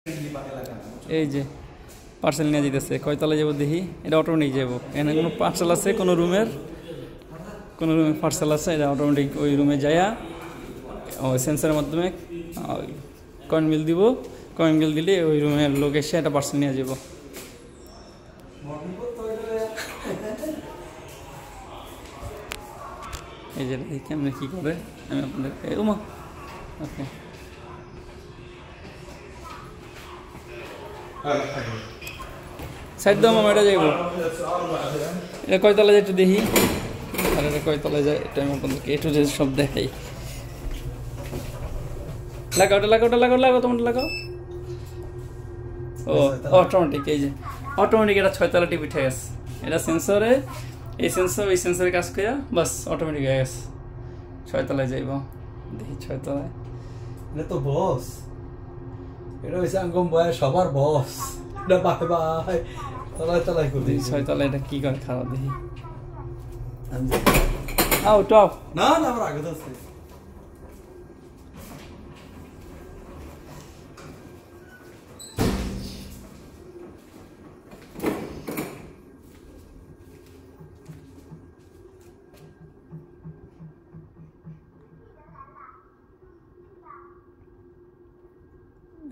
এই যে পার্সেল নিয়ে যেতেছে, কয়তলা যাবো দেখি। এটা অটোমেটিক যাবো, এখানে কোনো পার্সেল আছে, কোনো রুমের পার্সেল আছে, এটা অটোমেটিক ওই রুমে যাইয়া ওই সেন্সারের মাধ্যমে কয়েন বিল দিব। কয়েন বিল দিলে ওই রুমের লোক এসে একটা পার্সেল নিয়ে যাবো। এই যে দেখি আপনি কী করে, আমি আপনাদেরকে ওকে সাইড দাম আমরা এটা যাইব। এটা কয়তলা যায় একটু দেখি, আর এটা কয়তলা যায় এটা আমি আপনাদেরকে একটু সব দেখাই। লাগাও ওটা, লাগাও ওটা, লাগাও লাগাও তোমার লাগাও। ও অটোমেটিক, এই যে অটোমেটিক এটা 6তলা টিভি উঠে গেছে। এটা সেন্সরে, এই সেন্সর ওই সেন্সরে কাজ করে বাস অটোমেটিক হয়ে গেছে। 6তলায় যাইব, দেখি 6তলায়। এটা তো বস, এটা হচ্ছে আঙ্গম বয় সবার বস। এটা বাই বাই তলায় তলায় করি। 6তলায় এটা কি করে খাওয়া দেখি। আও টপ না না আমার আগে তো আছে।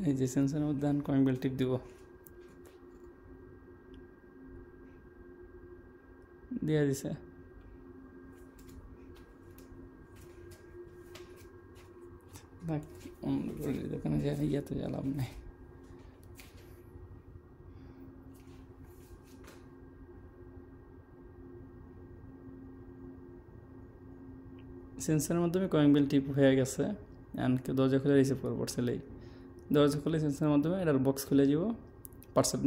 এই যে সেন্সরের মধ্যে কয়েন বেল টিপ দিব, দিয়ে দিছে। দোকানে যাই ইয়াতে জ্বালাম নেই। সেন্সরের মাধ্যমে কয়েন বেল টিপ হয়ে গেছে। কেউ দরজা খুলে রিসিভ করে পার্সেলেই, দরজা খুলে সেন্সরের মাধ্যমে এটার বক্স খুলে যাব পার্সেল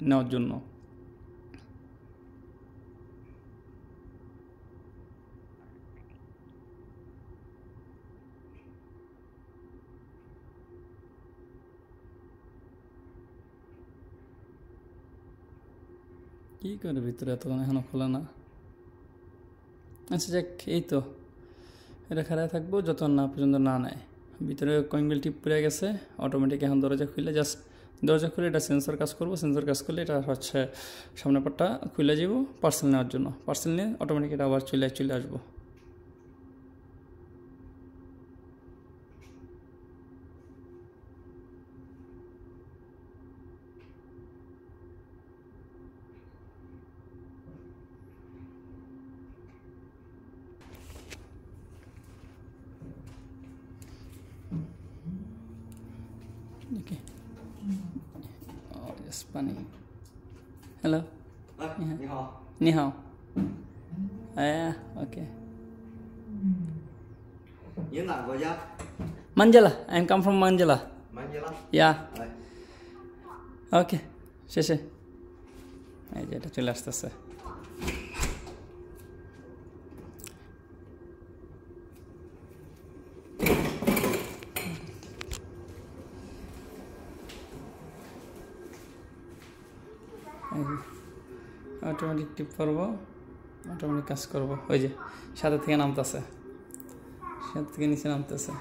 নেওয়ার জন্য। কী করে ভিতরে এতক্ষণ এখনও খোলা না? আচ্ছা যাক, এই তো এটা খারাপ থাকবো যত না পর্যন্ত না নেয়। ভিতরে কয়েন বেল টিপ পড়ে গেছে, অটোমেটিক এখন দরজা খুলে জাস্ট দরজা খুলে এটা সেন্সর কাজ করবো। সেন্সর কাজ করলে এটা হচ্ছে সামনে পাটটা খুলে যাব পার্সেল নেওয়ার জন্য। পার্সেল নিয়ে অটোমেটিক এটা আবার চলে আসবো। Okay. Oh, just funny. Hello. Ni hao. Ni hao. Yeah, okay. Những nào có giá? Manjala. I'm come from Manjala. Manjala. Yeah. Okay. শেষে এই যে এটা চলে আসতেছে। অটোমেটিক টিপ করবো, অটোমেটিক কাজ করবো। ওই যে সাথে থেকে নামতেছে, সাথে থেকে নিচে নামতেছে।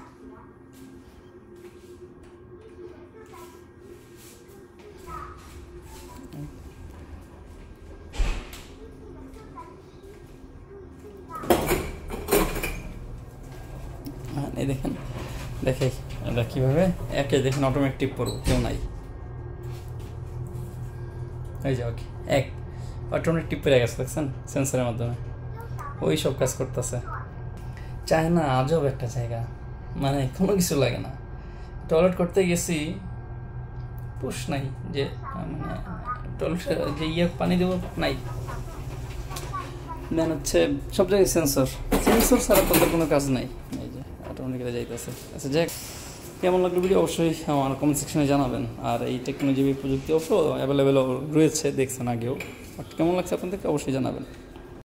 এই দেখেন, দেখে এটা কীভাবে একে দেখেন অটোমেটিক টিপ করবো, কেউ নাই। এই যে ওকে এক অটোমেটিক টিপ পেরে গেছে, দেখছেন সেন্সরের মাধ্যমে ওই সব কাজ করতেছে। চায় না, আজব একটা জায়গা, মানে কোনো কিছু লাগে না। টয়লেট করতে গেছি, পুশ নাই, যে মানে টয়লেটে যে পানি দেবো নাই, দেন হচ্ছে সব জায়গায় সেন্সর ছাড়া তাদের কোনো কাজ নাই। এই যে অটোমেটিক যাইতেছে। আচ্ছা যাক, কেমন লাগলো ভিডিও অবশ্যই আমার কমেন্ট সেকশনে জানাবেন। আর এই টেকনোলজি প্রযুক্তি অবশ্য অ্যাভেলেবেল রয়েছে, দেখছেন আগেও, বাট কেমন লাগছে আপনাদেরকে অবশ্যই জানাবেন।